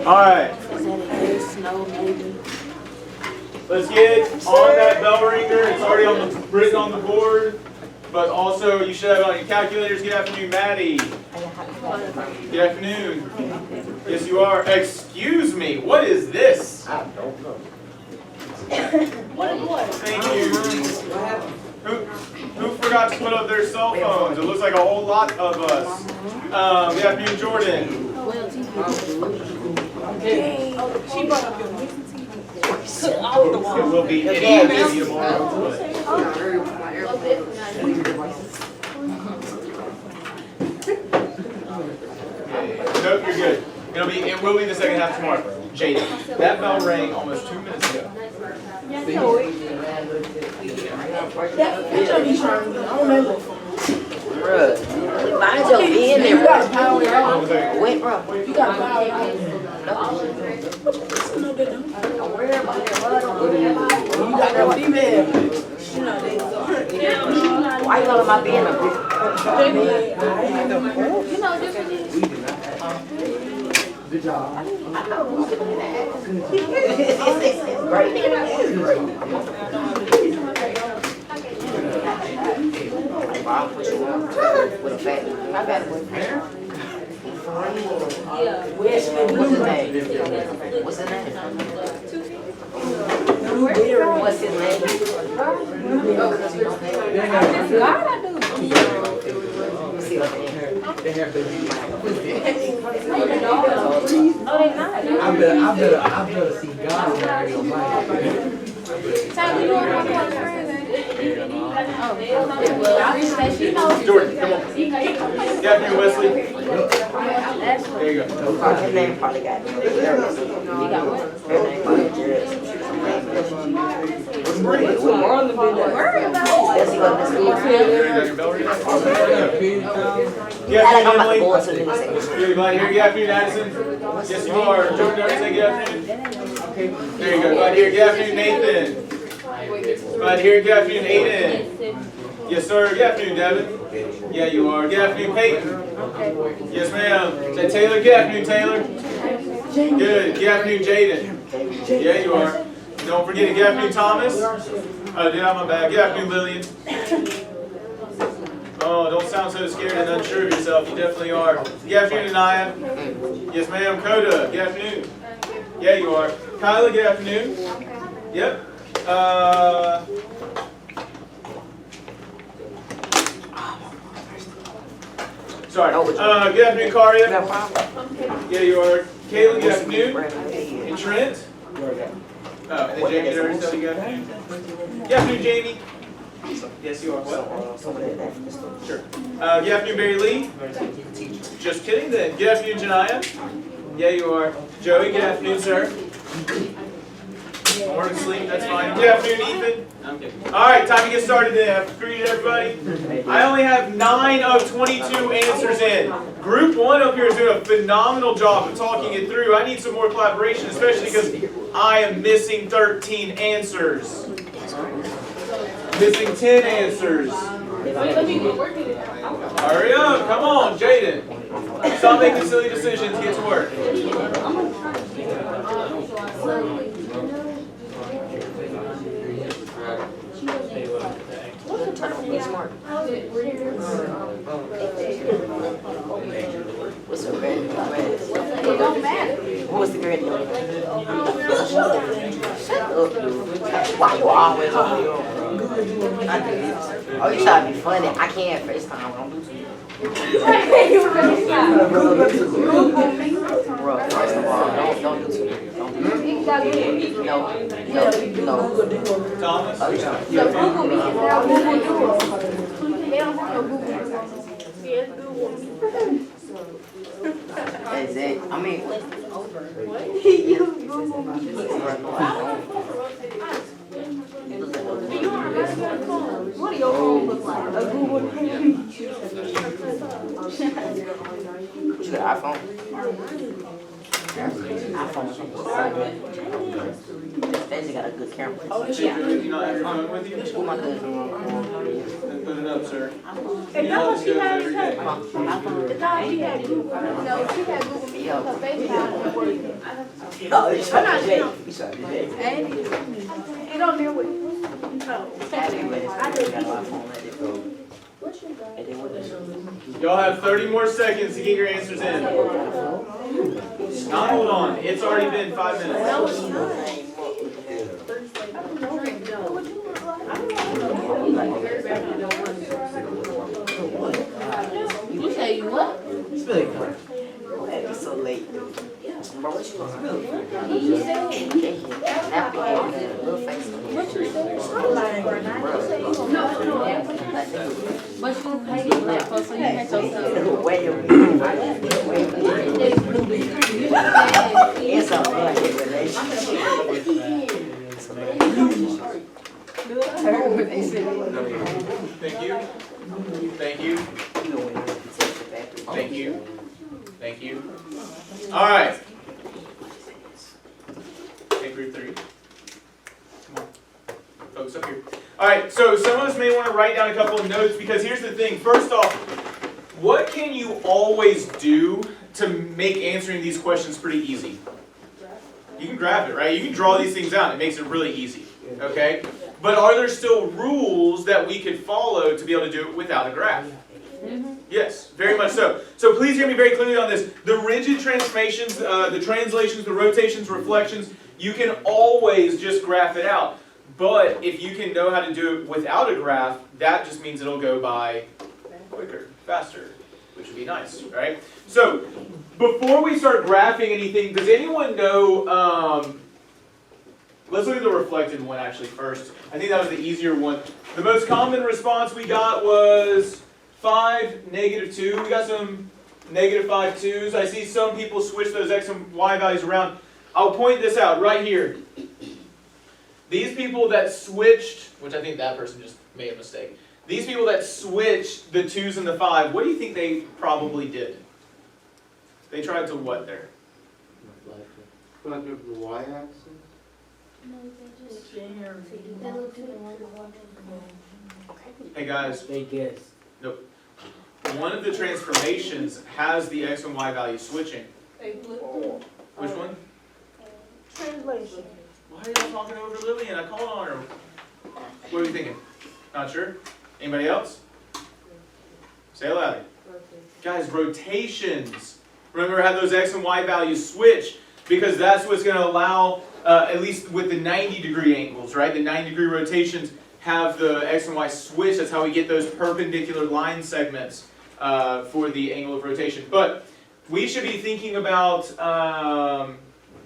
Alright. Let's get on that bell ringer. It's already written on the board. But also, you should have on your calculators. Good afternoon, Maddie. Good afternoon. Yes, you are. Excuse me. What is this? I don't know. Thank you. Who forgot to put up their cell phones? It looks like a whole lot of us. Good afternoon, Jordan. She brought up your It will be any tomorrow. Nope, you're good. It will be the second half tomorrow. Jaden, that bell rang almost 2 minutes ago. Bruh, mind your being there. You got to power it on. Wait, bro. You got to power it on. Don't worry about it, bro. You got that female. Why you calling my being a bitch? Good job. Great. I'll put you up with a fat. I got it with her. What's his name? What's his name? What's his name? See what they heard. They have to be. No, they're not. I better see God in real life. Jordan, come on. Good afternoon, Wesley. There you go. Her name probably got it. Her name probably got Everybody here, good afternoon, Addison. Yes, you are. Jordan, say good afternoon. There you go. Right here, good afternoon, Nathan. Right here, good afternoon, Aiden. Yes, sir. Good afternoon, Devin. Yeah, you are. Good afternoon, Peyton. Yes, ma'am. Say Taylor. Good afternoon, Taylor. Good. Good afternoon, Jaden. Yeah, you are. Don't forget. Good afternoon, Thomas. Oh, dude, I'm my bad. Good afternoon, Lillian. Oh, don't sound so scared and unsure of yourself. You definitely are. Good afternoon, Anaya. Yes, ma'am. Coda. Good afternoon. Yeah, you are. Kyla. Good afternoon. Yep. Sorry. Good afternoon, Karia. Yeah, you are. Kayla, good afternoon. And Trent. Oh, and then Jamie, did I already tell you good afternoon? Good afternoon, Jamie. Yes, you are. What? Sure. Good afternoon, Barry Lee. Just kidding then. Good afternoon, Janiyah. Yeah, you are. Joey, good afternoon, sir. Morning sleep, that's fine. Good afternoon, Ethan. Alright, time to get started then. I've greeted everybody. I only have 9 of 22 answers in. Group 1 up here is doing a phenomenal job of talking it through. I need some more collaboration, especially because I am missing 13 answers. Missing 10 answers. Hurry up, come on, Jaden. Stop making silly decisions, get to work. What's the grade? It don't matter. What's the grade? Shut up, dude. Why you always on your own? Oh, you try to be funny. I can't FaceTime. Don't do too much. Bro, first of all, don't do too much. Don't do too much. No. Thomas? Oh, you trying to Exactly. I mean, What do your phone look like? A Google. what you got, iPhone? iPhone. They just got a good camera. Oh, You not have your phone with you? Who my cousin? Then put it up, sir. And that's what she had in her. I thought she had Google. No, she had Google Meet. Yeah. Because they found it working. Oh, it's trying to Jay. He's trying to Jay. And it on there with. Y'all have 30 more seconds to get your answers in. Not hold on. It's already been 5 minutes. You say you what? It's really fun. It's so late. Bro, what you gonna do? You say What you but you paid it black folks, so you had yourself. Wait a minute. It's a bad Thank you. Thank you. Thank you. Thank you. All right. Take group 3. Come on. Folks up here. All right, so some of us may want to write down a couple of notes because here's the thing. First off, what can you always do to make answering these questions pretty easy? You can graph it, right? You can draw these things out. It makes it really easy, okay? But are there still rules that we could follow to be able to do it without a graph? Yes, very much so. So please hear me very clearly on this. The rigid transformations, the translations, the rotations, reflections, you can always just graph it out. But if you can know how to do it without a graph, that just means it'll go by quicker, faster, which would be nice, right? So before we start graphing anything, does anyone know, let's look at the reflected one actually first. I think that was the easier one. The most common response we got was 5, -2. We got some -5 2s. I see some people switch those x and y values around. I'll point this out right here. These people that switched, which I think that person just made a mistake. These people that switched the 2s and the 5, what do you think they probably did? They tried to what there? Like the y-axis? Hey guys, They guess. nope. One of the transformations has the x and y value switching. Which one? Translation. Why are you talking over Lillian? I called on her. What are you thinking? Not sure? Anybody else? Say it loud. Guys, rotations. Remember, have those x and y values switch because that's what's going to allow, at least with the 90-degree angles, right? The 90-degree rotations have the x and y switch. That's how we get those perpendicular line segments for the angle of rotation. But we should be thinking about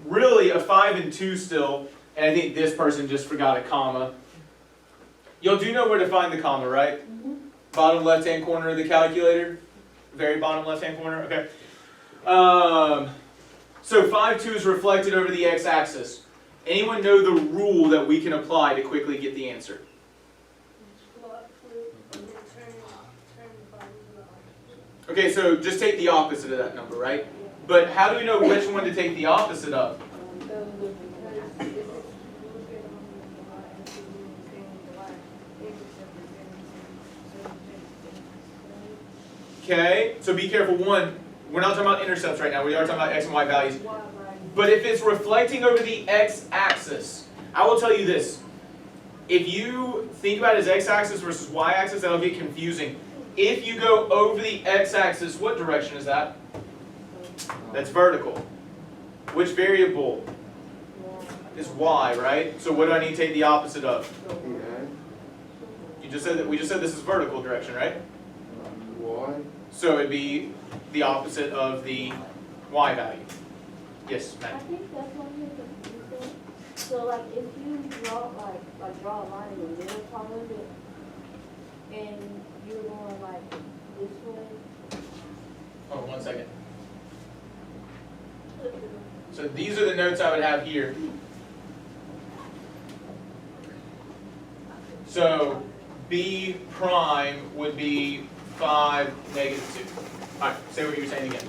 really a 5 and 2 still. And I think this person just forgot a comma. Y'all do know where to find the comma, right? Bottom left-hand corner of the calculator. Very bottom left-hand corner, okay. So 5, 2 is reflected over the x-axis. Anyone know the rule that we can apply to quickly get the answer? Okay, so just take the opposite of that number, right? But how do we know which one to take the opposite of? Okay, so be careful. One, we're not talking about intercepts right now. We are talking about x and y values. But if it's reflecting over the x-axis, I will tell you this. If you think about it as x-axis versus y-axis, that'll get confusing. If you go over the x-axis, what direction is that? That's vertical. Which variable is y, right? So what do I need to take the opposite of? You just said that we just said this is vertical direction, right? Y? So it'd be the opposite of the y value. Yes, I Matt. think that's one thing that you said. So like if you draw draw a line in the middle part of it and you're going like this way. Hold on 1 second. So these are the notes I would have here. So B prime would be 5, -2. Alright, say what you were saying again.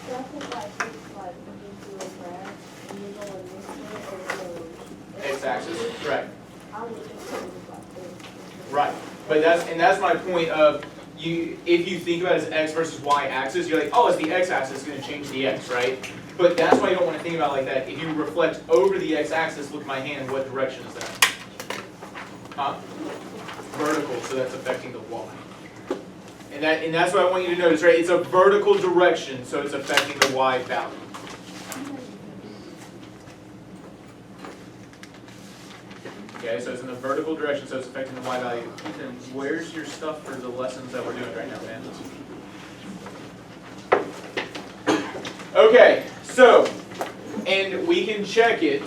So I think like it's like into a graph and you're going this way or X-axis, correct. I would think it was like this. Right. But that's my point of if you think about it as x versus y axis, you're like, oh, it's the x axis, it's going to change the x, right? But that's why you don't want to think about it like that. If you reflect over the x axis, look at my hand, what direction is that? Huh? Vertical, so that's affecting the y. And that's what I want you to notice, right? It's a vertical direction, so it's affecting the y value. Okay, so it's in the vertical direction, so it's affecting the y value. Ethan, where's your stuff for the lessons that we're doing right now, man? Okay, so, and we can check it.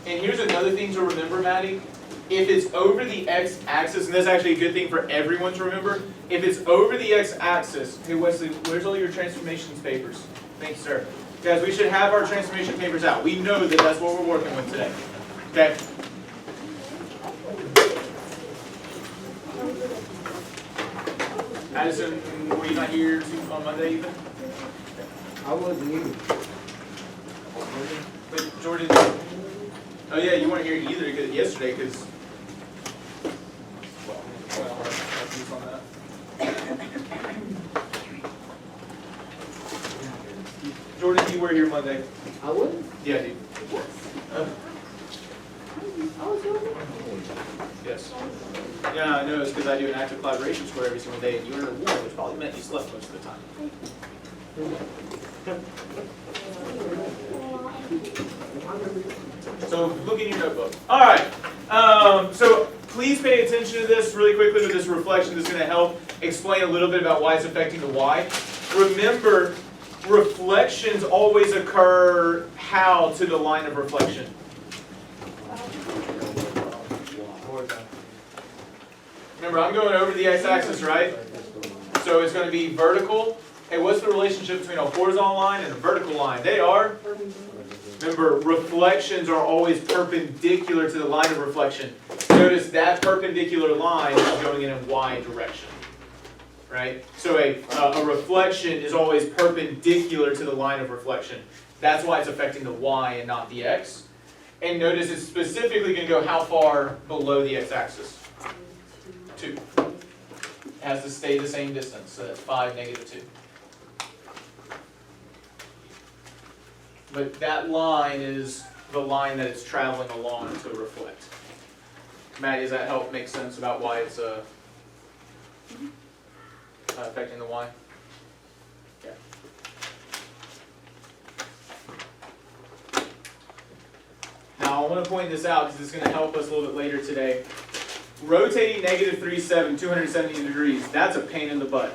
And here's another thing to remember, Maddie. If it's over the x-axis, and that's actually a good thing for everyone to remember, if it's over the x-axis, hey Wesley, where's all your transformations papers? Thank you, sir. Guys, we should have our transformation papers out. We know that that's what we're working with today. Okay? Addison, were you not here on Monday even? I wasn't either. But Jordan, oh yeah, you weren't here either yesterday because, well, I'll use on that. Jordan, you were here Monday. I wasn't. Yeah, dude. Yes. Yeah, I know, it's because I do an active collaboration score every single day, and you were in a war, which probably meant you slept most of the time. So look in your notebook. All right. So please pay attention to this really quickly with this reflection. This is going to help explain a little bit about why it's affecting the y. Remember, reflections always occur how to the line of reflection? Remember, I'm going over the x-axis, right? So it's going to be vertical. Hey, what's the relationship between a horizontal line and a vertical line? They are, remember, reflections are always perpendicular to the line of reflection. Notice that perpendicular line is going in a y direction, right? So a reflection is always perpendicular to the line of reflection. That's why it's affecting the y and not the x. And notice it's specifically going to go how far below the x-axis? 2. It has to stay the same distance, so that's 5, -2. But that line is the line that it's traveling along to reflect. Maddie, does that help make sense about why it's affecting the y? Yeah. Now I want to point this out because it's going to help us a little bit later today. Rotating -3, 270 degrees, that's a pain in the butt.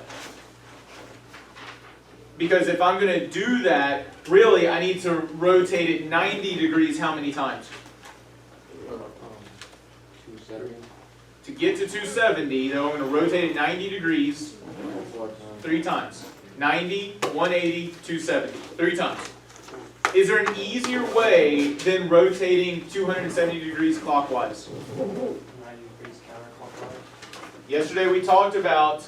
Because if I'm going to do that, really I need to rotate it 90 degrees how many times? 270. To get to 270, then I'm going to rotate it 90 degrees 3 times. 90, 180, 270. 3 times. Is there an easier way than rotating 270 degrees clockwise? 90 degrees counterclockwise. Yesterday we talked about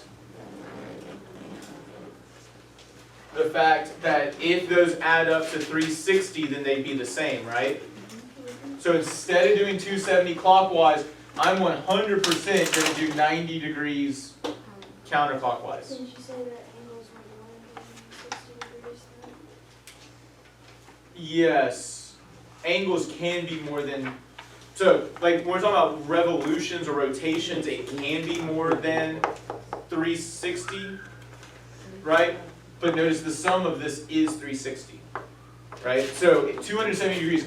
the fact that if those add up to 360, then they'd be the same, right? So instead of doing 270 clockwise, I'm 100% going to do 90 degrees counterclockwise. Didn't you say that angles were 160 degrees then? Yes, angles can be more than, so like when we're talking about revolutions or rotations, it can be more than 360, right? But notice the sum of this is 360, right? So 270 degrees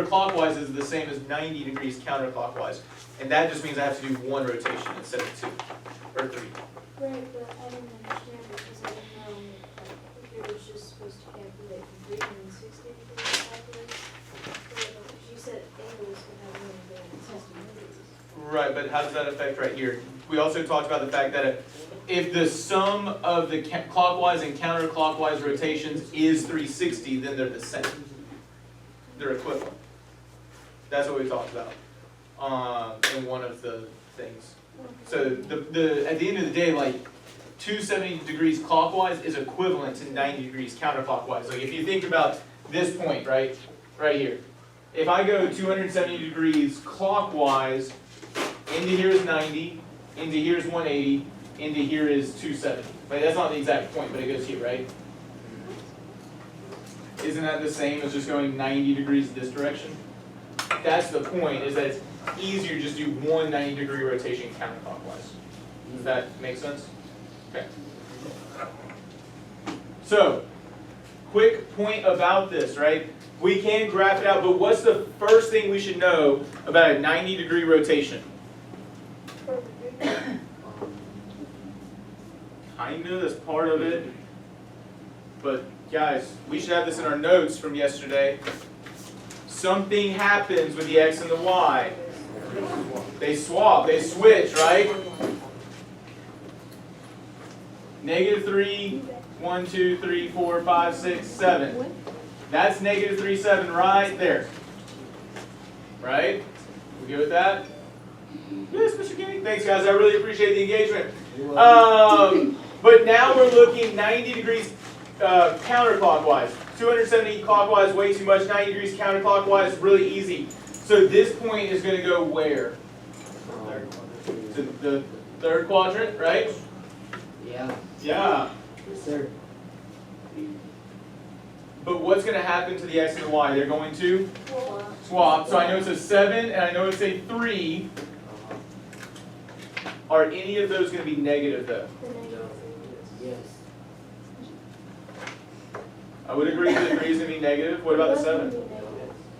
clockwise is the same as 90 degrees counterclockwise. And that just means I have to do 1 rotation instead of 2, or 3. Right, but I didn't understand because I didn't know if it was just supposed to calculate from 360 degrees calculate. She said angles would have more than 60 degrees. Right, but how does that affect right here? We also talked about the fact that if the sum of the clockwise and counterclockwise rotations is 360, then they're the same. They're equivalent. That's what we talked about in one of the things. So at the end of the day, like 270 degrees clockwise is equivalent to 90 degrees counterclockwise. Like if you think about this point, right here. If I go 270 degrees clockwise, into here is 90, into here is 180, into here is 270. Right? That's not the exact point, but it goes here, right? Isn't that the same as just going 90 degrees this direction? That's the point, is that it's easier to just do one 90-degree rotation counterclockwise. Does that make sense? Okay. So, quick point about this, right? We can graph it out, but what's the first thing we should know about a 90-degree rotation? Kind of, that's part of it. But guys, we should have this in our notes from yesterday. Something happens with the x and the y. They swap, they switch, right? -3, 1, 2, 3, 4, 5, 6, 7. That's -3, 7 right there. Right? We good with that? Yes, Mr. King. Thanks, guys. I really appreciate the engagement. But now we're looking 90 degrees counterclockwise. 270 clockwise, way too much. 90 degrees counterclockwise, really easy. So this point is going to go where? To the third quadrant, right? Yeah. Yeah. Yes, sir. But what's going to happen to the x and the y? They're going to swap. So I know it's a 7 and I know it's a 3. Are any of those going to be negative though? Yes. I would agree that the 3 is going to be negative. What about the 7?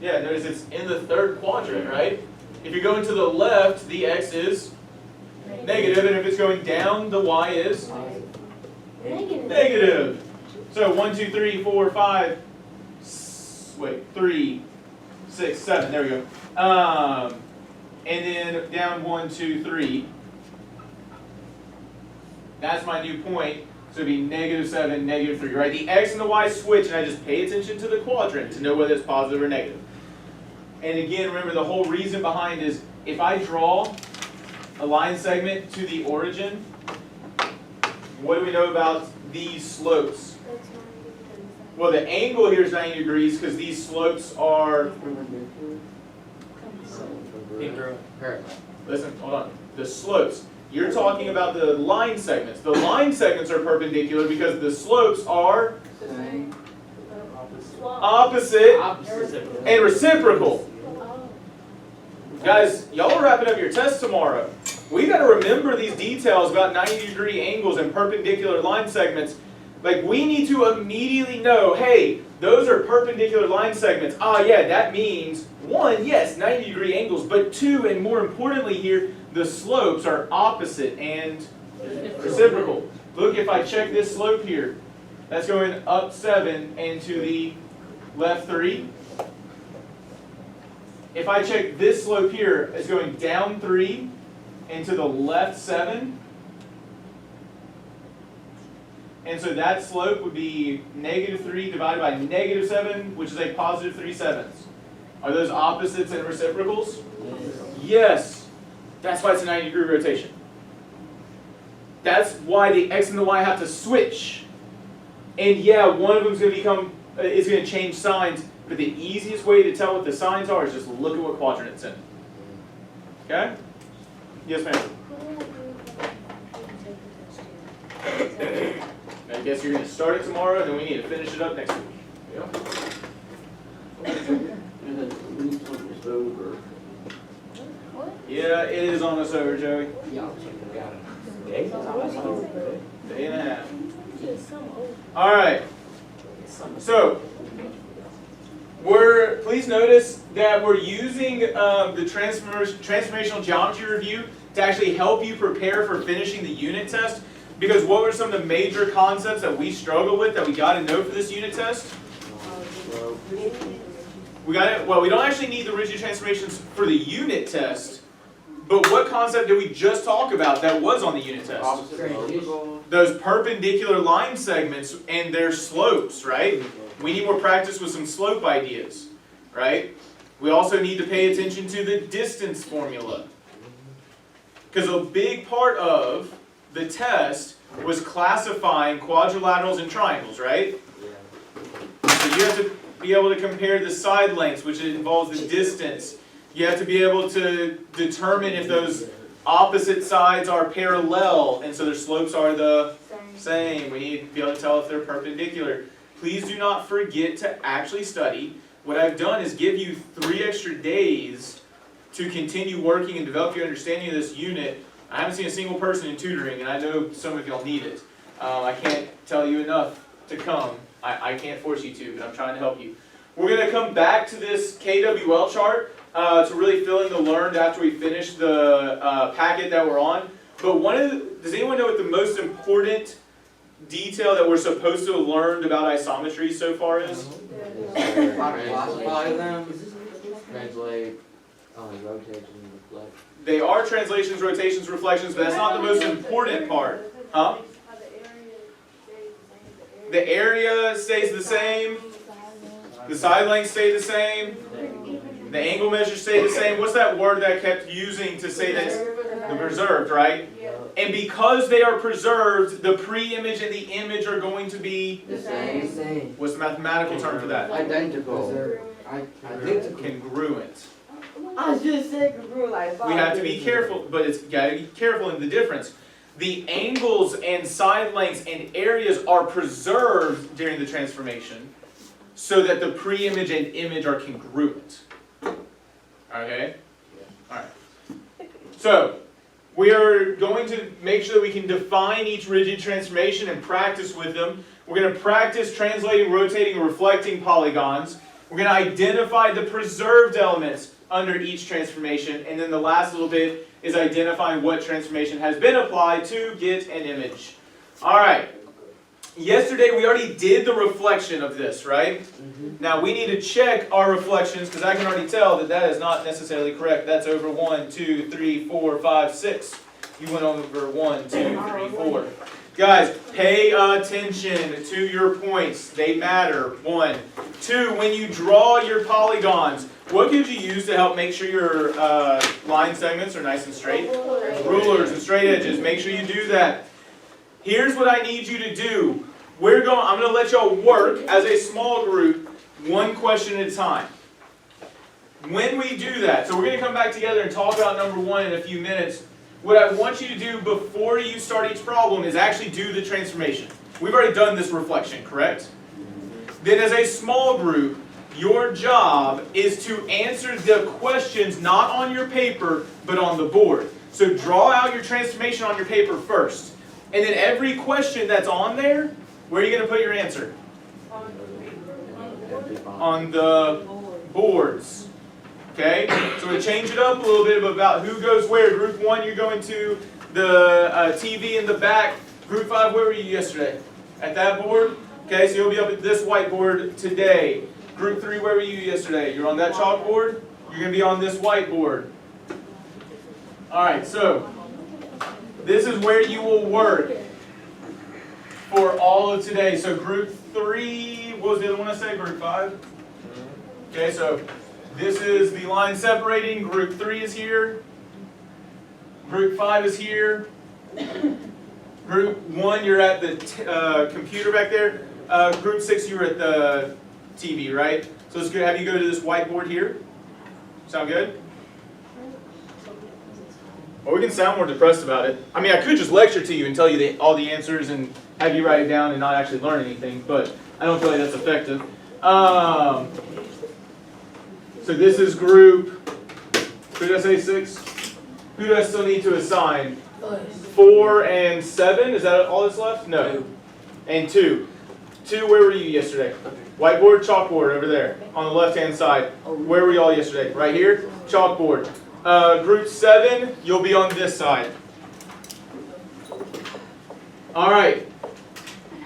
Yeah, notice it's in the third quadrant, right? If you're going to the left, the x is negative, and if it's going down, the y is negative. So 1, 2, 3, 4, 5, 3, 6, 7. There we go. And then down 1, 2, 3. That's my new point. So it'd be -7, -3, right? The x and the y switch, and I just pay attention to the quadrant to know whether it's positive or negative. And again, remember the whole reason behind is if I draw a line segment to the origin, what do we know about these slopes? Well, the angle here is 90 degrees because these slopes are, listen, hold on, the slopes. You're talking about the line segments. The line segments are perpendicular because the slopes are opposite and reciprocal. Guys, y'all are wrapping up your test tomorrow. We got to remember these details about 90-degree angles and perpendicular line segments. Like, we need to immediately know, hey, those are perpendicular line segments. Ah, yeah, that means, 1, yes, 90-degree angles, but 2, and more importantly here, the slopes are opposite and reciprocal. Look, if I check this slope here, that's going up 7 and to the left 3. If I check this slope here, it's going down 3 and to the left 7. And so that slope would be -3 divided by -7, which is a positive 3/7. Are those opposites and reciprocals? Yes. That's why it's a 90-degree rotation. That's why the x and the y have to switch. And yeah, one of them is going to change signs, but the easiest way to tell what the signs are is just look at what quadrant it's in. Okay? Yes, ma'am. I guess you're going to start it tomorrow, and then we need to finish it up next week. Yeah, it is almost over, Joey. Day and a half. All right. So, please notice that we're using the transformational geometry review to actually help you prepare for finishing the unit test. Because what were some of the major concepts that we struggle with that we got to know for this unit test? We don't actually need the rigid transformations for the unit test. But what concept did we just talk about that was on the unit test? Those perpendicular line segments and their slopes, right? We need more practice with some slope ideas, right? We also need to pay attention to the distance formula. Because a big part of the test was classifying quadrilaterals and triangles, right? So you have to be able to compare the side lengths, which involves the distance. You have to be able to determine if those Opposite sides are parallel, and so their slopes are the same. We need to be able to tell if they're perpendicular. Please do not forget to actually study. What I've done is give you 3 extra days to continue working and develop your understanding of this unit. I haven't seen a single person in tutoring, and I know some of y'all need it. I can't tell you enough to come. I can't force you to, but I'm trying to help you. We're going to come back to this KWL chart to really fill in the learned after we finish the packet that we're on. But does anyone know what the most important detail that we're supposed to have learned about isometry so far is? Classify them. Translate, rotate, and reflect. They are translations, rotations, reflections, but that's not the most important part. Huh? The area stays the same. The side lengths stay the same. The angle measures stay the same. What's that word that I kept using to say that? The preserved, right? And because they are preserved, the pre-image and the image are going to be The same. what's the mathematical term for that? Identical. Identical. Congruent. I just said congruent like We have to be careful, but it's got to be careful in the difference. The angles and side lengths and areas are preserved during the transformation so that the pre-image and image are congruent. Okay? Alright. So, we are going to make sure that we can define each rigid transformation and practice with them. We're going to practice translating, rotating, and reflecting polygons. We're going to identify the preserved elements under each transformation. And then the last little bit is identifying what transformation has been applied to get an image. Alright. Yesterday we already did the reflection of this, right? Now we need to check our reflections because I can already tell that that is not necessarily correct. That's over 1, 2, 3, 4, 5, 6. You went over 1, 2, 3, 4. Guys, pay attention to your points. They matter. 1. 2, when you draw your polygons, what could you use to help make sure your line segments are nice and straight? Rulers and straight edges. Make sure you do that. Here's what I need you to do. I'm going to let y'all work as a small group, one question at a time. When we do that, so we're going to come back together and talk about number 1 in a few minutes. What I want you to do before you start each problem is actually do the transformation. We've already done this reflection, correct? Then as a small group, your job is to answer the questions not on your paper, but on the board. So draw out your transformation on your paper first. And then every question that's on there, where are you going to put your answer? On the boards. Okay? So we change it up a little bit about who goes where. Group 1, you're going to the TV in the back. Group 5, where were you yesterday? At that board? Okay, so you'll be up at this whiteboard today. Group 3, where were you yesterday? You're on that chalkboard? You're going to be on this whiteboard. Alright, so this is where you will work for all of today. So group 3, what was the other one I said? Group 5? Okay, so this is the line separating. Group 3 is here. Group 5 is here. Group 1, you're at the computer back there. Group 6, you were at the TV, right? So let's have you go to this whiteboard here. Sound good? Or we can sound more depressed about it. I mean, I could just lecture to you and tell you all the answers and have you write it down and not actually learn anything, but I don't feel like that's effective. So this is group, who did I say 6? Who do I still need to assign? 4 and 7, is that all that's left? No. And 2. 2, where were you yesterday? Whiteboard, chalkboard over there on the left-hand side. Where were y'all yesterday? Right here? Chalkboard. Group 7, you'll be on this side. Alright.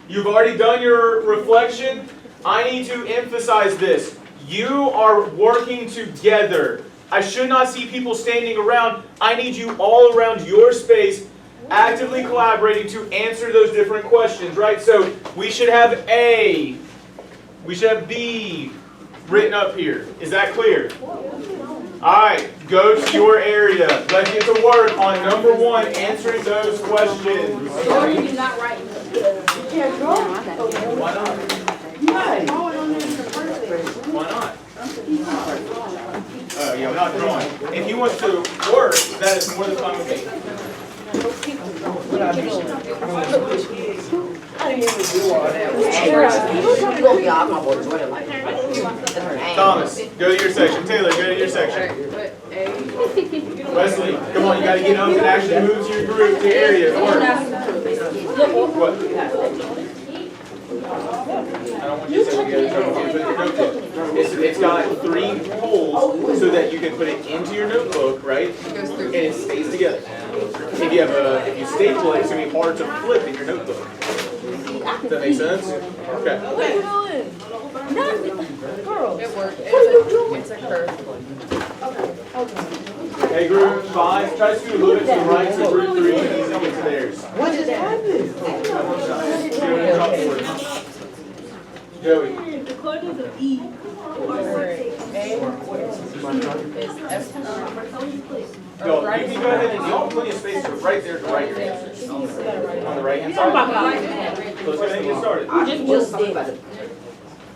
You've already done your reflection. I need to emphasize this. You are working together. I should not see people standing around. I need you all around your space actively collaborating to answer those different questions, right? So we should have A, we should have B written up here. Is that clear? Alright, go to your area. Let's get to work on number 1, answering those questions. So you did not write. You can't draw? Why not? Right. Why not? Oh, yeah, I'm not drawing. If he wants to work, that is more than fine with me. Thomas, go to your section. Taylor, go to your section. Wesley, come on, you gotta get up and actually move to your group, to your area. Work. What? I don't want you to say we gotta try to put it in your notebook. It's got 3 holes so that you can put it into your notebook, right? And it stays together. If you staple it, it's gonna be hard to flip in your notebook. Does that make sense? Okay. It worked. It's a curve. Hey, group 5, try to scoot a little bit to the right so group 3 can easily get to theirs. What just happened? Joey. The letters of E are Yo, you can go ahead and y'all have plenty of space right there to write your answers. On the right hand side. Let's go ahead and get started. Just did.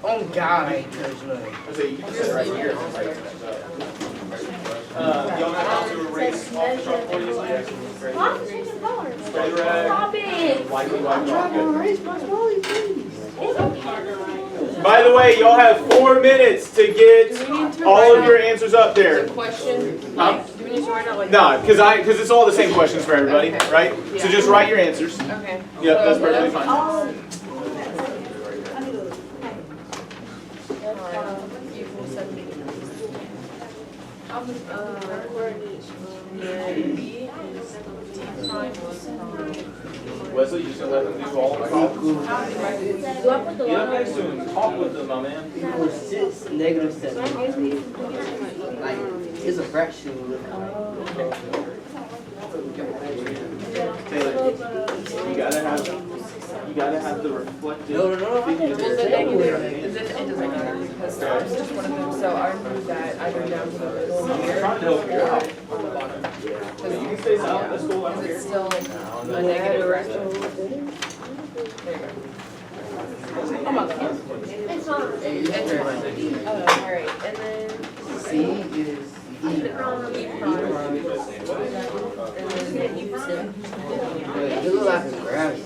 Oh God, I ain't touched nothing. So you can just sit right here. Y'all know how to erase off the chalkboard easily? Spray the rag. Stop it! Lightly wipe it off. Trying to erase my story, please. By the way, y'all have 4 minutes to get all of your answers up there. Question. Huh? Do we need to write out like? No, because it's all the same questions for everybody, Okay. right? So just write your answers. Okay. Yep, that's perfectly fine. Equals 70 degrees. Wesley, you just gonna let them do all the problems? Do I put the Get up next to him, talk with them, my man. Equals 6, -7. Like, it's a fraction. Taylor, you gotta have the reflective No. figure Well, the there. negative, it doesn't matter because it's just one of them. So I remove that. I go down to the middle I'm here. trying to help you out. On the bottom. You can stay silent, that's cool, I don't Because it's care. still a negative fraction. There you go. Oh my God. It's not. Enter. Alright, and then C is E prime. And then E prime. it looks like a grass.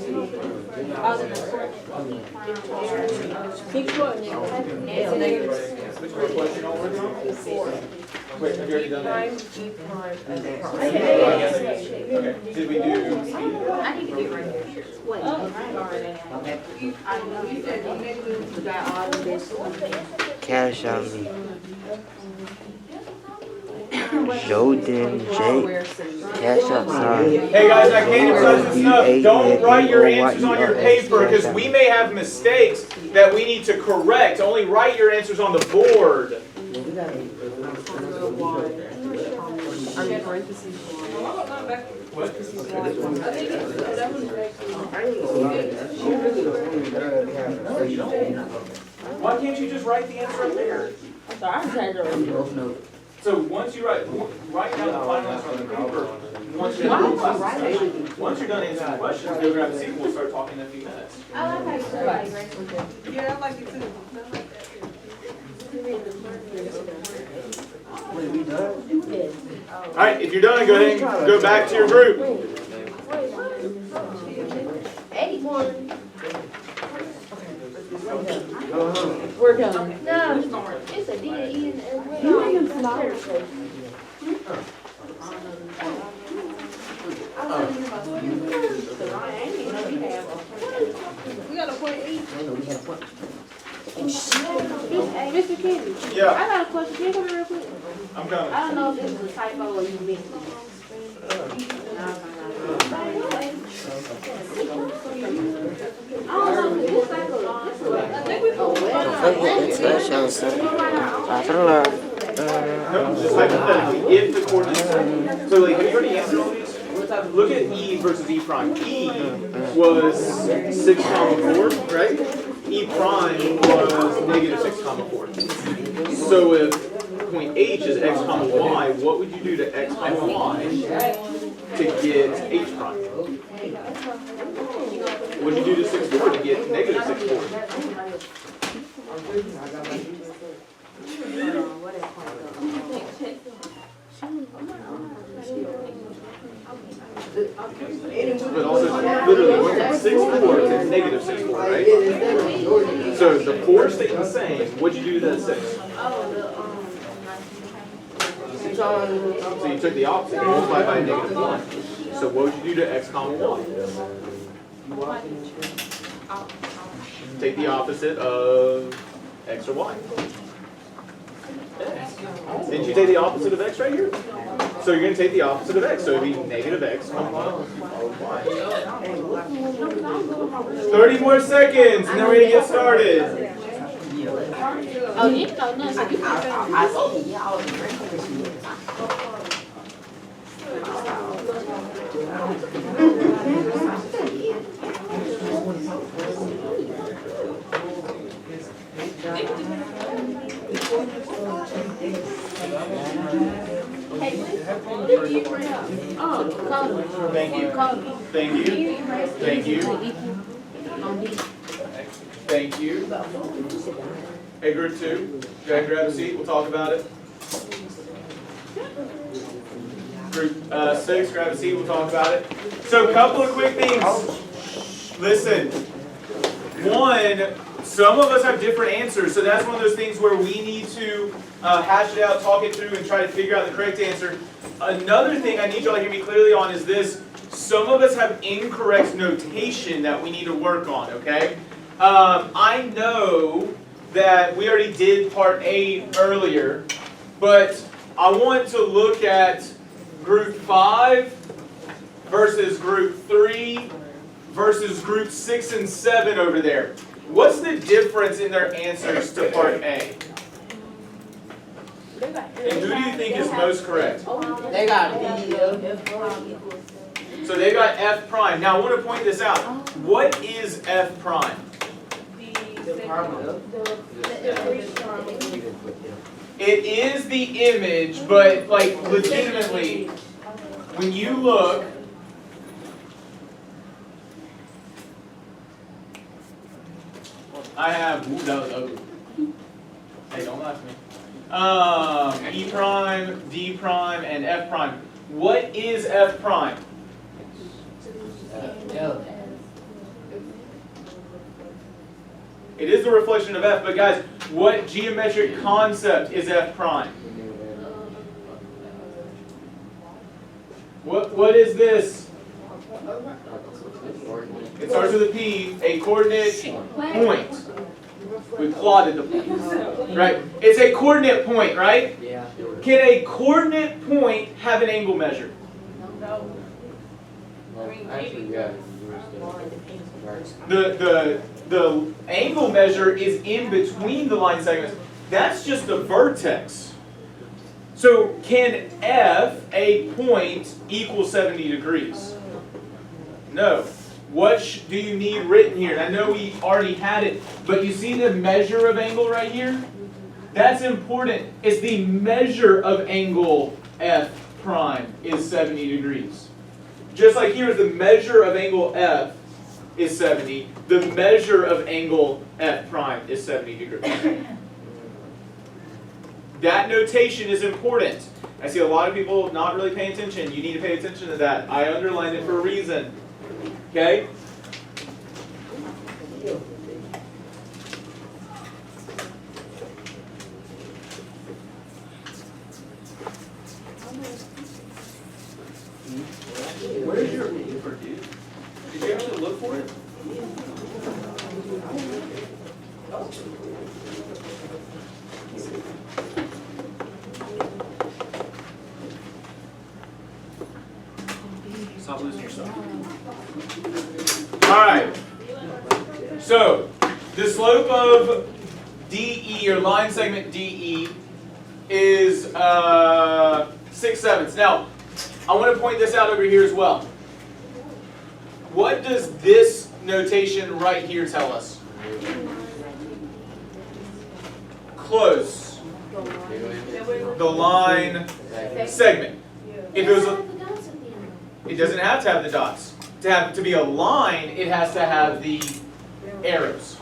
Keep going. It's negative Which question all we're doing? Wait, have you already done that? prime, E prime, and prime. Okay, did we do speed? I need to get right here. Wait. Cash on me. Jordan J. Cash outside. Hey guys, I can't emphasize this enough. Don't write your answers on your paper because we may have mistakes that we need to correct. Only write your answers on the board. Why can't you just write the answer up there? So once you write down the final answer on the paper, once you're done answering the questions, go grab a seat and we'll start talking in a few minutes. I like how you said it. Yeah, I like it too. All right, if you're done, go ahead and go back to your group. We're done. No, it's a D, E, and L. You ain't even smart. We got a point E. Oh, Hey, Mr. Kennedy. Yeah, I got a question. Can you come here real quick? I'm coming. I don't know if this is a typo or you missed it. I don't know if this typo. I think we put Cash outside. No, just hypothetically, if the coordinates, so like, have you already answered all these? Look at E versus E prime. E was 6 comma 4, right? E prime was negative 6 comma 4. So if point H is x comma y, what would you do to x comma y to get H prime? What would you do to 6 4 to get negative 6 4? But also, literally, went from 6-4 to negative 6-4, right? So the 4 stayed the same. What'd you do to that 6? So you took the opposite, you multiplied by -1. So what would you do to x comma y? Take the opposite of x or y. Didn't you take the opposite of x right here? So you're going to take the opposite of x. So it'd be negative x comma y. 30 more seconds, and then we're going to get started. Oh, you know, no, so you can Thank you. Thank you. Thank you. Thank you. Hey, group 2, go ahead and grab a seat. We'll talk about it. Group 6, grab a seat. We'll talk about it. So a couple of quick things. Listen. One, some of us have different answers. So that's one of those things where we need to hash it out, talk it through, and try to figure out the correct answer. Another thing I need y'all to hear me clearly on is this. Some of us have incorrect notation that we need to work on, okay? I know that we already did part A earlier, but I want to look at group 5 versus group 3 versus group 6 and 7 over there. What's the difference in their answers to part A? And who do you think is most correct? They got B. So they got F prime. Now I want to point this out. What is F prime? It is the image, but like legitimately, when you look, I have, ooh, that was ugly. Hey, don't laugh at me. E prime, D prime, and F prime. What is F prime? It is the reflection of F, but guys, what geometric concept is F prime? What is this? It starts with a P, a coordinate point. We plotted the point. Right? It's a coordinate point, right? Yeah. Can a coordinate point have an angle measure? Well, actually, yeah. The angle measure is in between the line segments. That's just the vertex. So can F, a point, equal 70 degrees? No. What do you need written here? And I know we already had it, but you see the measure of angle right here? That's important. It's the measure of angle F prime is 70 degrees. Just like here is the measure of angle F is 70. The measure of angle F prime is 70 degrees. That notation is important. I see a lot of people not really paying attention. You need to pay attention to that. I underlined it for a reason. Okay? Where's your paper, dude? Did you actually look for it? Stop losing yourself. All right. So the slope of DE, or line segment DE, is 6/7. Now, I want to point this out over here as well. What does this notation right here tell us? Close. The line segment. If it was it doesn't have to have the dots. To be a line, it has to have the arrows.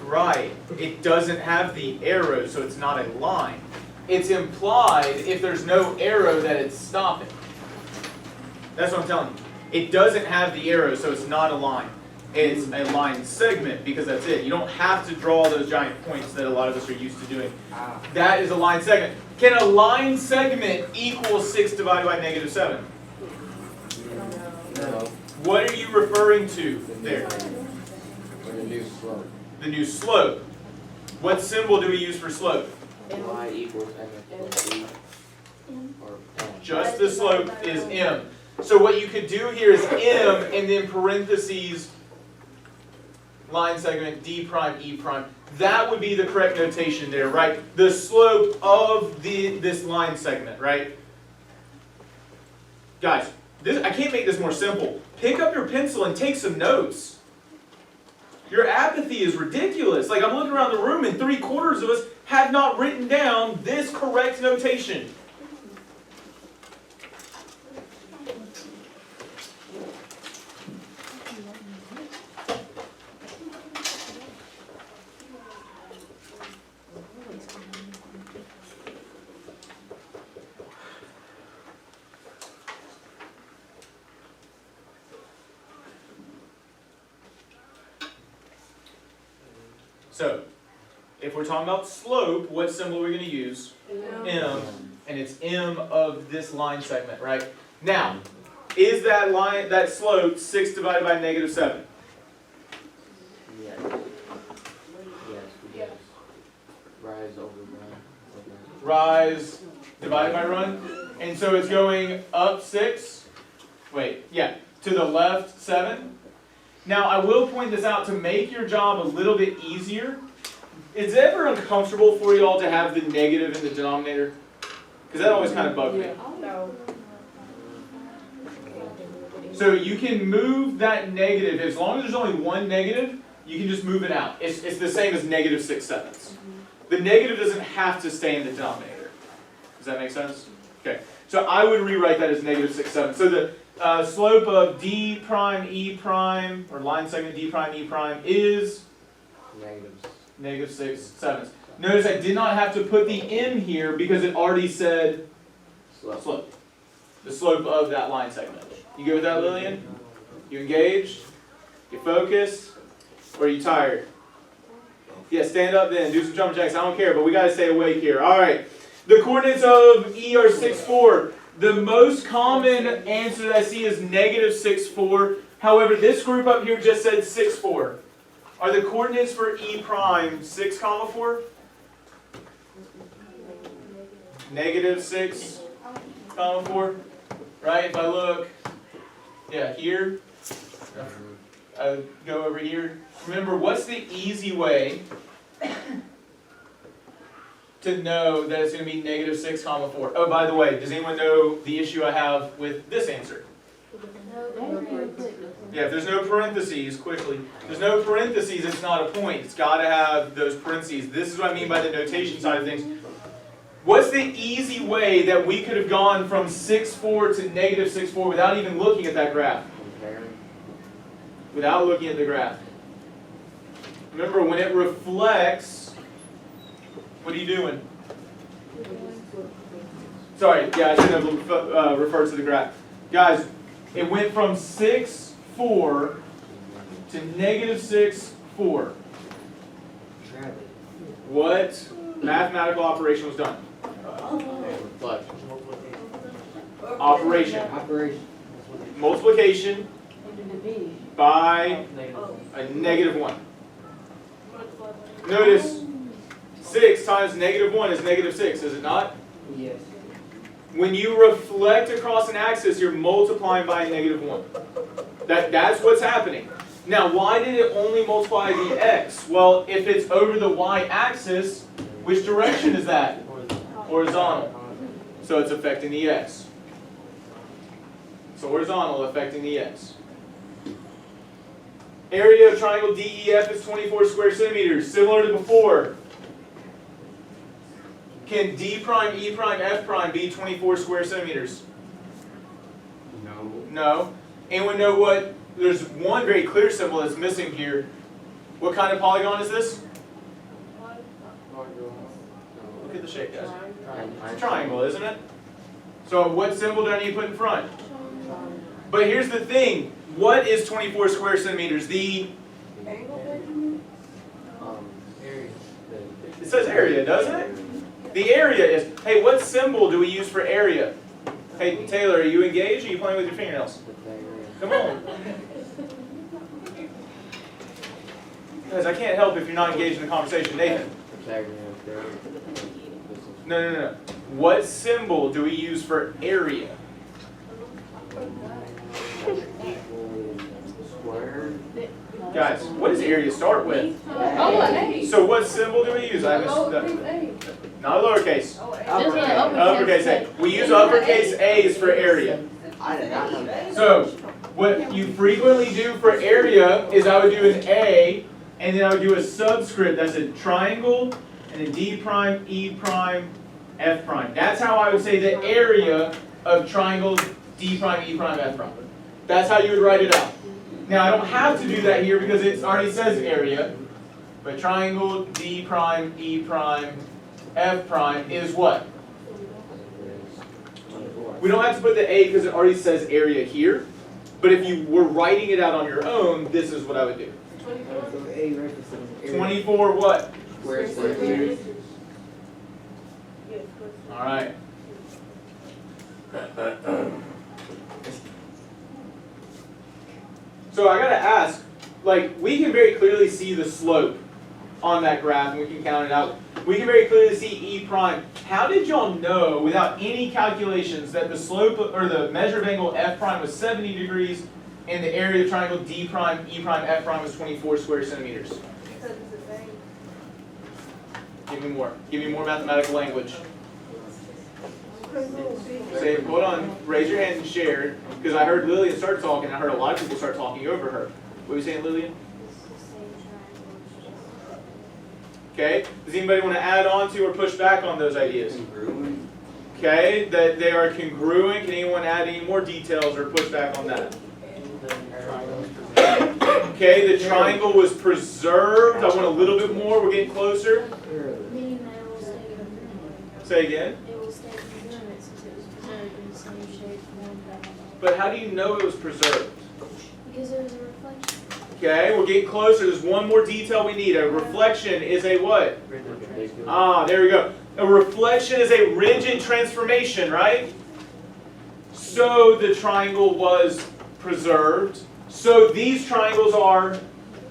Right. It doesn't have the arrows, so it's not a line. it's implied if there's no arrow that it's stopping. That's what I'm telling you. It doesn't have the arrow, so it's not a line. It's a line segment because that's it. You don't have to draw those giant points that a lot of us are used to doing. That is a line segment. Can a line segment equal 6 divided by negative 7? No. What are you referring to there? Or the new slope. The new slope. What symbol do we use for slope? Y equals mx plus b. Or m. Just the slope is m. So what you could do here is m and then parentheses line segment d prime e prime. That would be the correct notation there, right? The slope of this line segment, right? Guys, I can't make this more simple. Pick up your pencil and take some notes. Your apathy is ridiculous. Like, I'm looking around the room and 3/4 of us have not written down this correct notation. So, if we're talking about slope, what symbol are we going to use? M. And it's m of this line segment, right? Now, is that slope 6 divided by negative 7? Yes. Yes. Rise over run. Rise divided by run. And so it's going up 6. Wait, yeah. To the left 7. Now, I will point this out to make your job a little bit easier. Is it ever uncomfortable for you all to have the negative in the denominator? Because that always kind of bugged me. No. So you can move that negative, as long as there's only one negative, you can just move it out. It's the same as negative 6/7. The negative doesn't have to stay in the denominator. Does that make sense? Okay. So I would rewrite that as negative 6/7. So the slope of d prime e prime, or line segment d prime e prime, is Negatives. negative 6/7. Notice I did not have to put the m here because it already said Slope. slope. The slope of that line segment. You good with that, Lillian? You engaged? You focused? Or are you tired? Yeah, stand up then. Do some jumping jacks. I don't care, but we got to stay awake here. All right. The coordinates of E are 6, 4. The most common answer that I see is negative 6, 4. However, this group up here just said 6, 4. Are the coordinates for E prime 6, 4? Negative 6, 4. Right? If I look, yeah, here, I go over here. Remember, what's the easy way to know that it's going to be negative 6, 4? Oh, by the way, does anyone know the issue I have with this answer? Yeah, if there's no parentheses, quickly. If there's no parentheses, it's not a point. It's got to have those parentheses. This is what I mean by the notation side of things. What's the easy way that we could have gone from 6, 4 to negative 6, 4 without even looking at that graph? Comparing. Without looking at the graph. Remember, when it reflects, what are you doing? Sorry, yeah, I shouldn't have referred to the graph. Guys, it went from 6, 4 to negative 6, 4. What mathematical operation was done? Reflection. Operation. Operation. Multiplication by a negative 1. Notice 6 times negative 1 is negative 6, is it not? Yes. When you reflect across an axis, you're multiplying by a negative 1. That's what's happening. Now, why did it only multiply the x? Well, if it's over the y-axis, which direction is that? Horizontal. So it's affecting the x. So horizontal affecting the x. Area of triangle DEF is 24 square centimeters, similar to before. Can D prime, E prime, F prime be 24 square centimeters? No. No. Anyone know what? There's one very clear symbol that's missing here. What kind of polygon is this? Look at the shape, guys. It's a triangle, isn't it? So what symbol do I need to put in front? But here's the thing. What is 24 square centimeters? Area. It says area, doesn't it? The area is, hey, what symbol do we use for area? Hey, Taylor, are you engaged or are you playing with your fingernails? Come on. Guys, I can't help if you're not engaged in the conversation. Nathan. No. What symbol do we use for area? Square. Guys, what does area start with? Oh, an A. So what symbol do we use? I missed Oh, that. A. Not lowercase. Uppercase. Uppercase A. We use uppercase A's for area. I did not know that. So what you frequently do for area is I would do an A, and then I would do a subscript. That's a triangle, and a D prime, E prime, F prime. That's how I would say the area of triangles D prime, E prime, F prime. That's how you would write it out. Now I don't have to do that here because it already says area, but triangle D prime, E prime, F prime is what? We don't have to put the A because it already says area here, but if you were writing it out on your own, this is what I would do. So A represents area. 24 what? Square centimeters. All right. So I gotta ask, like, we can very clearly see the slope on that graph, and we can count it out. We can very clearly see E prime. How did y'all know, without any calculations, that the slope or the measure of angle F prime was 70 degrees, and the area of triangle D prime, E prime, F prime was 24 square centimeters? Give me more. Give me more mathematical language. Say, hold on, raise your hand and share, because I heard Lillian start talking, I heard a lot of people start talking over her. What were you saying, Lillian? Okay, does anybody want to add on to or push back on those ideas? Congruent. Okay, that they are congruent. Can anyone add any more details or push back on that? Okay, the triangle was preserved. I want a little bit more. We're getting closer. Meaning that it will stay congruent. Say again. It will stay congruent since it was preserved in the same shape, form, blah, blah, blah. But how do you know it was preserved? Because it was a reflection. Okay, we're getting closer. There's one more detail we need. A reflection is a what? Ah, there we go. A reflection is a rigid transformation, right? So the triangle was preserved. So these triangles are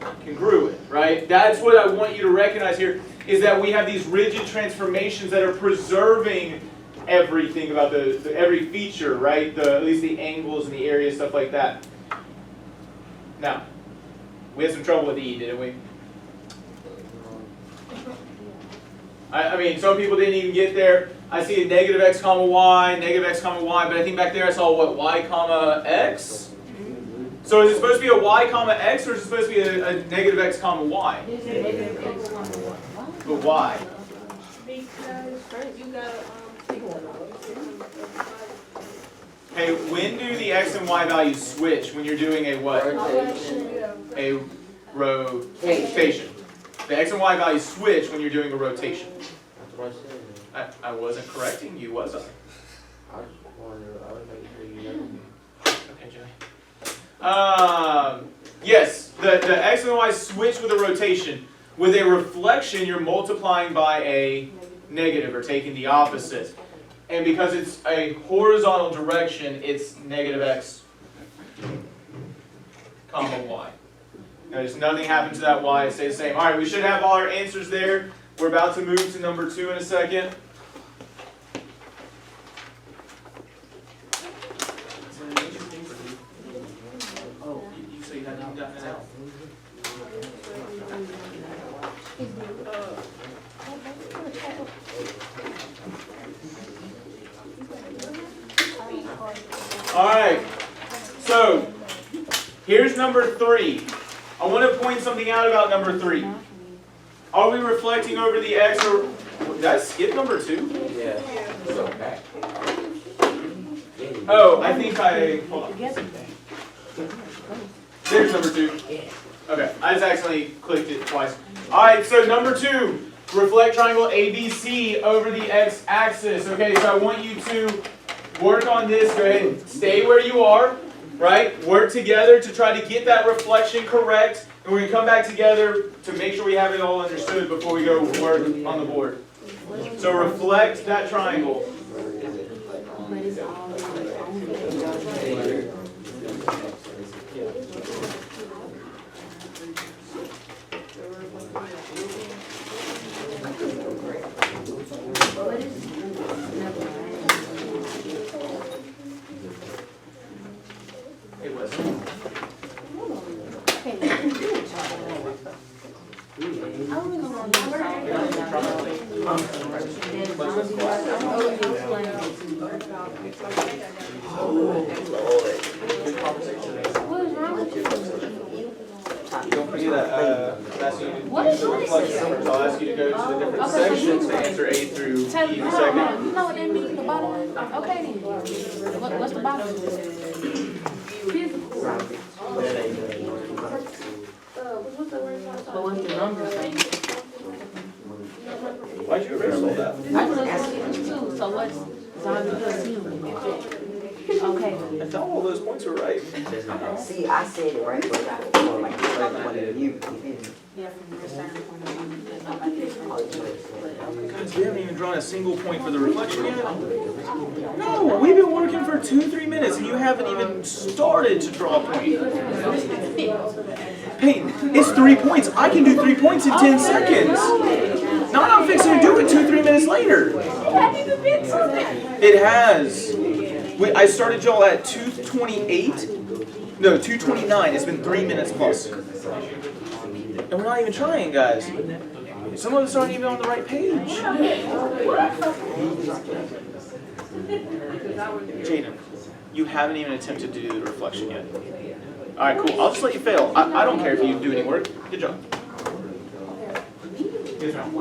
congruent, right? That's what I want you to recognize here, is that we have these rigid transformations that are preserving everything about every feature, right? At least the angles and the area, stuff like that. Now, we had some trouble with E, didn't we? I mean, some people didn't even get there. I see a negative x comma y, but I think back there I saw what, y comma x? So is it supposed to be a y comma x, or is it supposed to be a negative x comma y? But why? Because you got Hey, when do the x and y values switch when you're doing a what? A rotation. The x and y values switch when you're doing a rotation. That's what I said. I wasn't correcting you, was I? I was wondering, I was making sure you know me. Okay, Jimmy. Yes, the x and the y switch with a rotation. With a reflection, you're multiplying by a negative, or taking the opposite. And because it's a horizontal direction, it's negative x comma y. Notice nothing happened to that y, it stays the same. All right, we should have all our answers there. We're about to move to number 2 in a second. Oh, you say that now. All right, so here's number 3. I want to point something out about number 3. Are we reflecting over the x, or did I skip number 2? Yeah. So back. Oh, I think hold on. There's number 2. Okay, I just accidentally clicked it twice. All right, so number 2. reflect triangle ABC over the x-axis. Okay, so I want you to work on this. Go ahead and stay where you are, right? Work together to try to get that reflection correct. And we're going to come back together to make sure we have it all understood before we go work on the board. So reflect that triangle. It wasn't. Don't forget that that's you to use the reflection number, so I'll ask you to go to the different sections to answer A through E in a second. You know what that means, the bottom? Okay then. What's the bottom? But what's the number say? Why'd you erase all that? I just asked you too, so what's zombie plus human? Okay. I thought all those points were right. See, I said it right, but I feel like the first one of you. Yeah, from your certain point of view, that nobody else. Guys, we haven't even drawn a single point for the reflection yet. No, we've been working for 2-3 minutes and you haven't even started to draw a point. Peyton, it's 3 points. I can do 3 points in 10 seconds. Not I'm fixing to do it 2-3 minutes later. It has. I started y'all at 2:28. No, 2:29. It's been 3 minutes plus. And we're not even trying, guys. Some of us aren't even on the right page. Jaden, you haven't even attempted to do the reflection yet. Alright, cool. I'll just let you fail. I don't care if you do any work. Good job. Good job.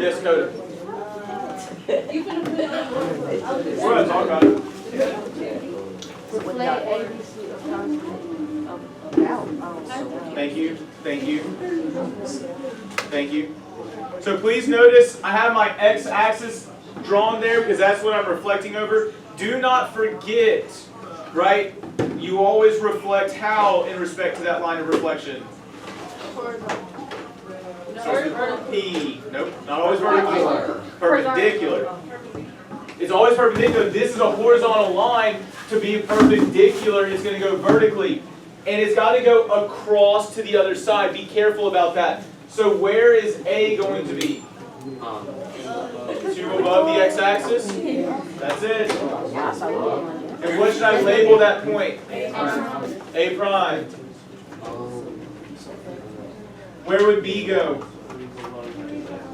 Yes, Coda. We're gonna talk about it. Thank you. Thank you. Thank you. So please notice I have my x-axis drawn there because that's what I'm reflecting over. Do not forget, right? You always reflect how in respect to that line of reflection. P. Nope, not always vertical. Perpendicular. It's always perpendicular. This is a horizontal line. To be perpendicular, it's going to go vertically. And it's got to go across to the other side. Be careful about that. So where is A going to be? To above the x-axis? That's it. And what should I label that point? A prime. Where would B go?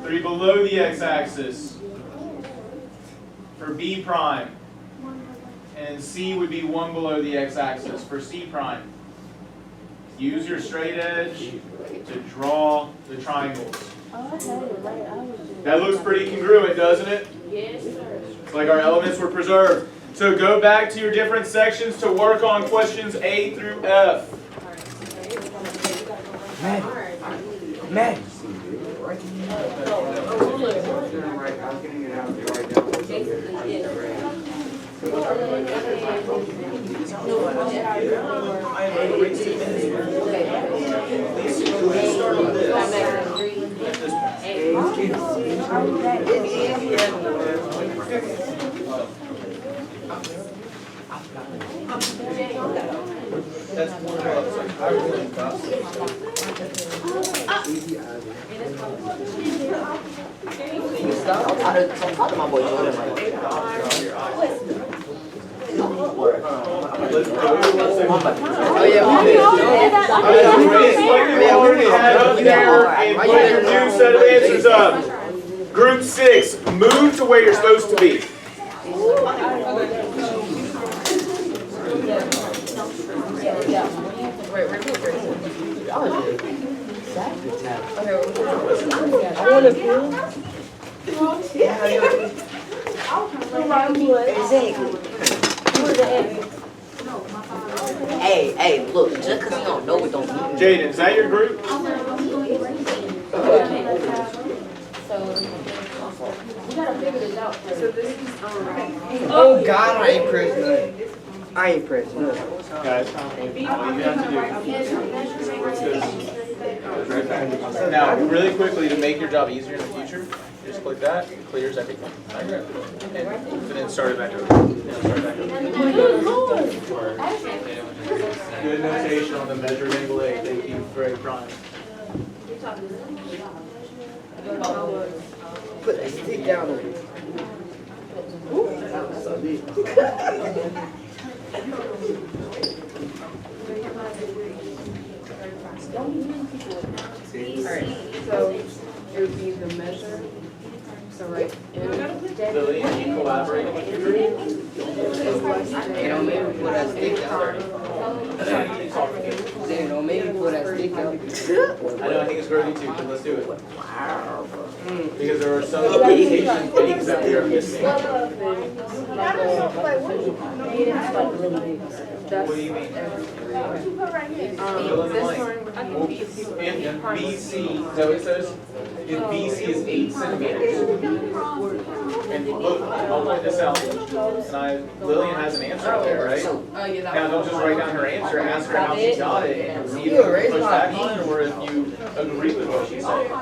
3 below the x-axis. For B prime. And C would be 1 below the x-axis for C prime. Use your straight edge to draw the triangles. That looks pretty congruent, doesn't it? Yes, sir. It's like our elements were preserved. So go back to your different sections to work on questions A through F. Man. Oh yeah, we already had up there and put your new set of answers up. Group 6, move to where you're supposed to be. on the field? Hey, look, just because you don't know it don't mean Jaden, is that your group? Oh God, I ain't pressed nothing. I ain't pressed nothing. Guys, all you have to do. Now, really quickly, to make your job easier in the future, just click that, it clears everything. And then start it back over. Good notation on the measured angle A. Thank you, Greg Prime. Put that stick down on it. That was so deep. Alright, so it would be the measure. So right in. Lily, are you collaborating with your group? They don't make me put that stick down. They don't make me put that stick down. I know, I think it's grody too, but let's do it. Because there are some application things that we are missing. What do you mean? Fill in the This blank. one, I think In BC, is that what it says? In BC is 8 centimeters. And look, I'll point this out. And Lillian has an answer up there, right? yeah, that Now one. don't just write down her answer, ask her how she got it, and see if you can push back on it, or if you agree with what she's saying.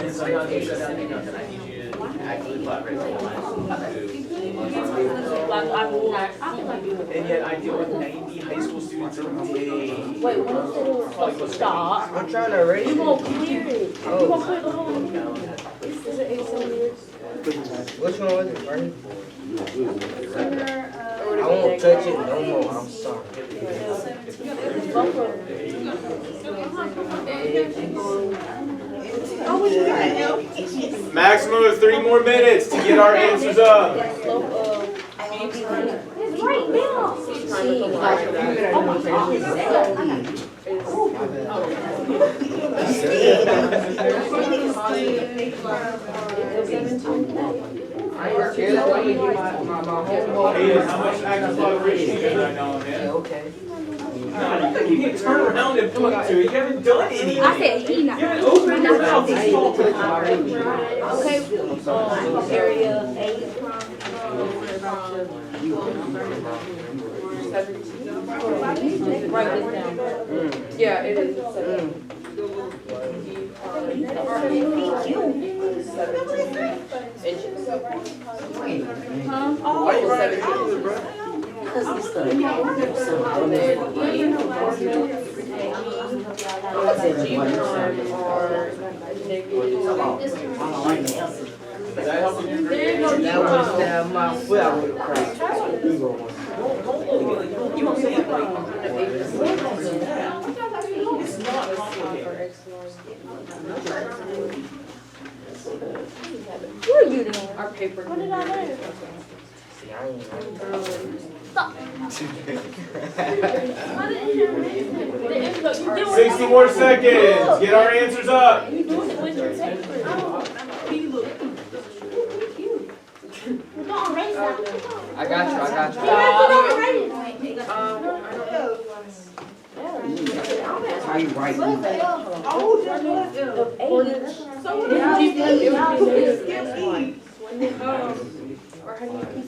And sometimes you shut down and nothing, I need you to actually collaborate. And yet I deal with 90 high school students a day. Wait, what is it? Stop. I'm trying to erase You it. won't clear it. You won't clear the whole. Is it 8 centimeters? Which one was it, Bernie? I won't touch it no more. I'm sorry. Maximum of 3 more minutes to get our answers up. Right now. Here's what we do my homework. Hey, how much active collaboration you guys know, man? Okay. You can turn around and point to it. You haven't done any. I said he You not. haven't opened your mouth. I ain't even touch my baby. Okay, area 8. Write this down. Yeah, it is. Does that help with your grade? That was down my foot. I would have cracked. You don't say it like it's not complicated. What are you doing? Our paper. What did I do? See, I ain't Stop. 60 more seconds. Get our answers up. You doing it with your paper. Don't erase that. I got you. Don't erase it. How you write?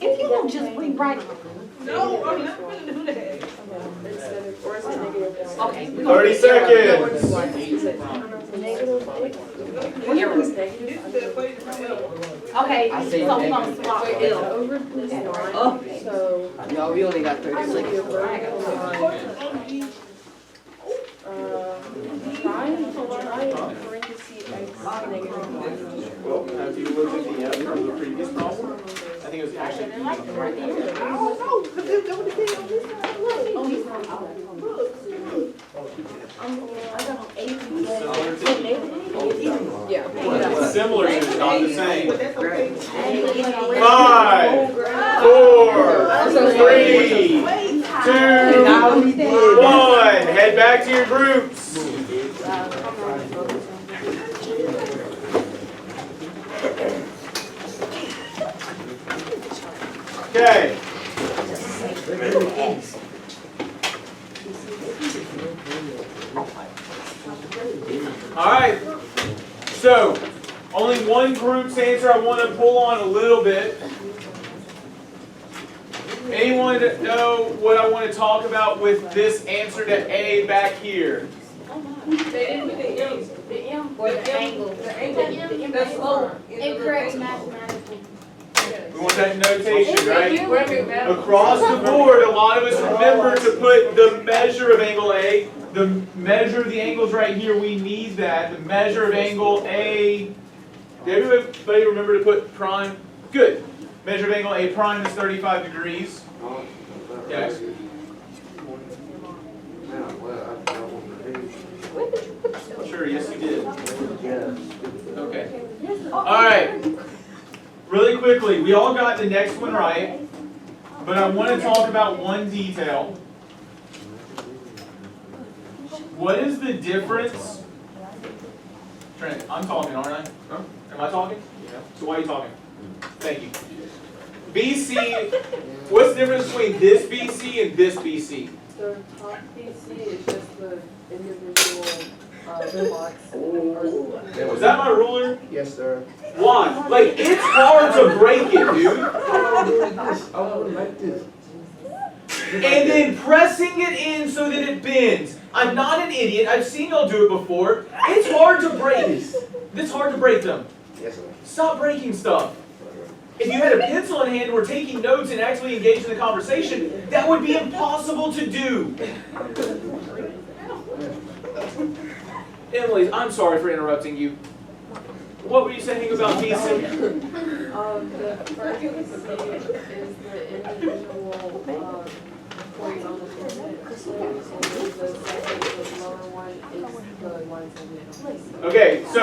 If you don't just rewrite it. Okay. 30 seconds. Okay, I say so we're negative. gonna swap it. Oh. No, we only got 30 seconds. Well, have you looked at the from the previous problem? I think it was actually right here. Yeah. Similar to, not the same. 5, 4, 3, 2, 1. Head back to your groups. Okay. All right. So, only one group's answer I want to pull on a little bit. Anyone know what I want to talk about with this answer to A back here? The M or the angle. The angle. The slope. Incorrect mathematical. We want that notation, right? Across the board, a lot of us remember to put the measure of angle A. The measure of the angles right here, we need that. The measure of angle A. Did everybody remember to put prime? Good. Measure of angle A prime is 35 degrees. Yes. Sure, yes you did. Okay. All right. Really quickly, we all got the next one right, but I want to talk about one detail. What is the difference? Trent, I'm talking, aren't I? Huh? Am I talking? Yeah. So why are you talking? Thank you. BC, what's the difference between this BC and this BC? The top PC is just the individual plots. Was that my ruler? Yes, sir. Why? Like, it's hard to break it, dude. I would like this. And then pressing it in so that it bends. I'm not an idiot. I've seen y'all do it before. It's hard to break. It's hard to break them. Yes, sir. Stop breaking stuff. If you had a pencil in hand and were taking notes and actually engaged in the conversation, that would be impossible to do. Emily, I'm sorry for interrupting you. What were you saying about BC? The first PC is the individual points on the pyramid. The second, the lower one is the line segment. Okay, so,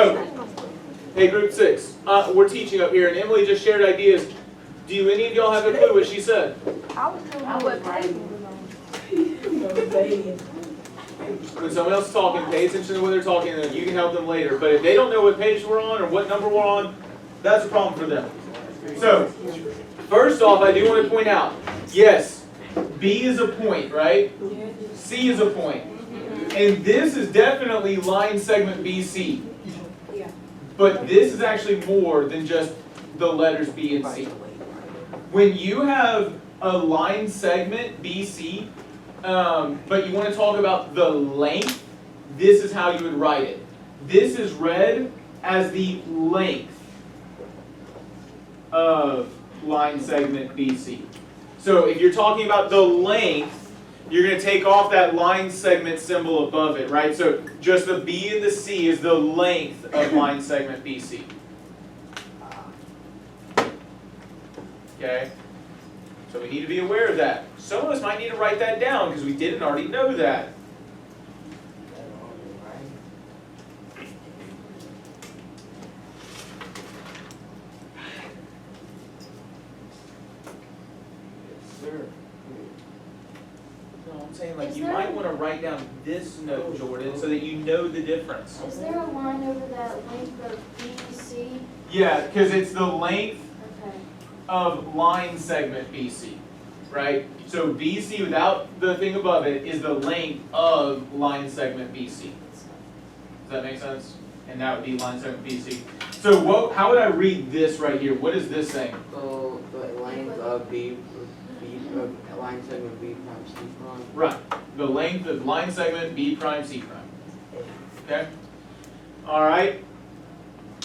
hey, group 6. We're teaching up here, and Emily just shared ideas. Do any of y'all have a clue what she said? When someone else is talking, pay attention to what they're talking, and you can help them later. But if they don't know what page we're on or what number we're on, that's a problem for them. So, first off, I do want to point out, yes, B is a point, right? C is a point. And this is definitely line segment BC. But this is actually more than just the letters B and C. When you have a line segment BC, but you want to talk about the length, this is how you would write it. This is read as the length of line segment BC. So if you're talking about the length, you're going to take off that line segment symbol above it, right? So just the B and the C is the length of line segment BC. Okay? So we need to be aware of that. Some of us might need to write that down because we didn't already know that. No, I'm saying like you might want to write down this note, Jordan, so that you know the difference. Is there a line over that length of BC? Yeah, because it's the length Okay. of line segment BC, right? So BC without the thing above it is the length of line segment BC. Does that make sense? And that would be line segment BC. So what? How would I read this right here? What is this saying? So the length of line segment B prime C prime. Right. The length of line segment B prime C prime. Okay? All right.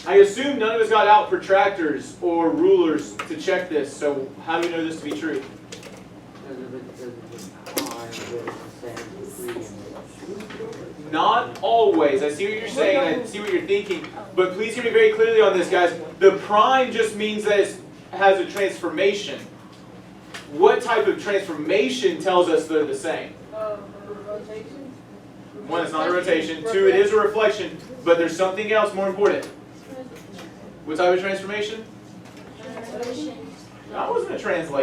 I assume none of us got out protractors or rulers to check this, so how do we know this to be true? Not always. I see what you're saying, I see what you're thinking, but please hear me very clearly on this, guys. The prime just means that it has a transformation. What type of transformation tells us they're the same? Rotation. One, it's not a rotation. Two, it is a reflection, but there's something else more important. What type of transformation? Translation. That wasn't a translation.